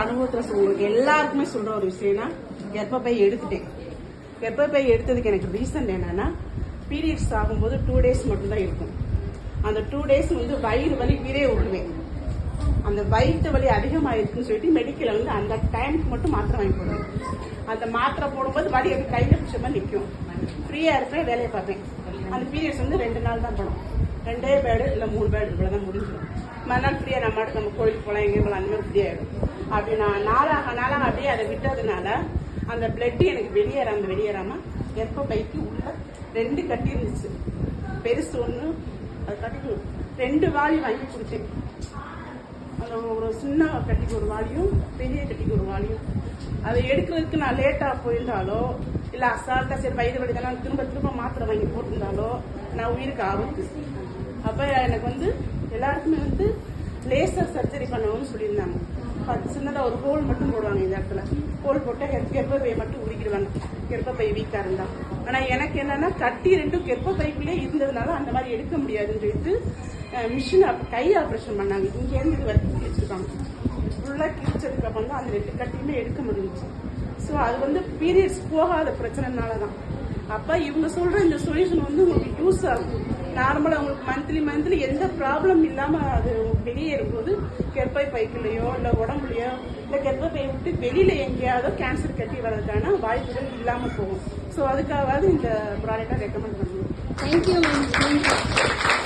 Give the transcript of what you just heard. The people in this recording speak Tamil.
அனுபவத்துல உங்களுக்கு எல்லாருக்குமே சொல்ற ஒரு விஷயம்னா கர்ப்பப்பை எடுத்துட்டேன். கர்ப்பப்பை எடுத்ததுக்கு எனக்கு ரீசன் என்னன்னா பீரியட்ஸ் ஆகும்போது 2 days மட்டும் தான் இருக்கும். அந்த 2 days வயிறு வலி வீரே விடுவேன். அந்த வயிற்று வலி அதிகமா இருக்குன்னு சொல்லிட்டு மெடிக்கல அந்த டைமுக்கு மட்டும் மாத்திரை வாங்கி போடுவேன். அந்த மாத்திரை போடும்போது வலி எனக்கு கையில பிடிச்ச மாதிரி நிற்கும். ஃப்ரீயா இருப்பேன், வேலையை பார்ப்பேன். அந்த பீரியட்ஸ் 2 நாள் தான் படும். 2 பேடு இல்ல 3 பேடு இவ்வளவுதான் முடிஞ்சிடும். மறுநாள் ஃப்ரீயா நம்ம கோயிலுக்கு போலாம், எங்கே போலாம், அந்த மாதிரி ஃப்ரீ ஆயிடும். அப்படி நான் நாளாக அப்படியே அதை விட்டதுனால அந்த பிளட் எனக்கு வெளியேறாம கர்ப்பப்பைக்கு உள்ள 2 கட்டி இருந்துச்சு. பெருசு ஒண்ணு, அது கட்டிக்கு 2 வாளி வாங்கி குடிச்சேன். அந்த ஒரு சின்ன கட்டிக்கு ஒரு வாளியும் பெரிய கட்டிக்கு ஒரு வாளியும். அதை எடுக்கிறதுக்கு நான் லேட்டா போயிருந்தாலோ இல்ல அசால்ட்டா சரி வயிறு வலிதான் திரும்ப மாத்திரை வாங்கி போட்டிருந்தாலோ நான் உயிருக்கு ஆபத்து. அப்ப எனக்கு எல்லாருக்குமே லேசர் சர்ஜரி பண்ணணும்னு சொல்லியிருந்தாங்க. சின்னதா ஒரு ஹோல் மட்டும் போடுவாங்க. இந்த இடத்துல ஹோல் போட்டா கர்ப்பப்பையை மட்டும் உருக்கிடுவாங்க, கர்ப்பப்பை வீக்கா இருந்தா. ஆனா எனக்கு என்னன்னா கட்டி 2 கர்ப்பப்பைக்குள்ளே இருந்ததுனால அந்த மாதிரி எடுக்க முடியாதுன்னு சொல்லிட்டு மிஷின் கை ஆபரேஷன் பண்ணாங்க. இங்க இருந்து இது வரைக்கும் கிழிச்சிருக்காங்க. ஃபுல்லா கிழிச்சதுக்கு அப்புறம் தான் அந்த 2 கட்டியுமே எடுக்க முடிஞ்சிச்சு. ஸோ அது பீரியட்ஸ் போகாத பிரச்சனைனாலதான். அப்ப இவங்க சொல்ற இந்த சொல்யூஷன் உங்களுக்கு யூஸ் ஆகும். நார்மலா உங்களுக்கு மந்த்லி எந்த ப்ராப்ளம் இல்லாம அது வெளியேறும்போது கர்ப்பப்பைக்குள்ளேயோ இல்ல உடம்புலயோ இல்ல கர்ப்பப்பையை விட்டு வெளியில எங்கேயாவது கேன்சர் கட்டி வர்றதுக்கான வாய்ப்புகள் இல்லாம போகும். ஸோ அதுக்காவது இந்த ப்ராடக்டை ரெக்கமெண்ட் பண்ணுவோம். Thank you ma'am.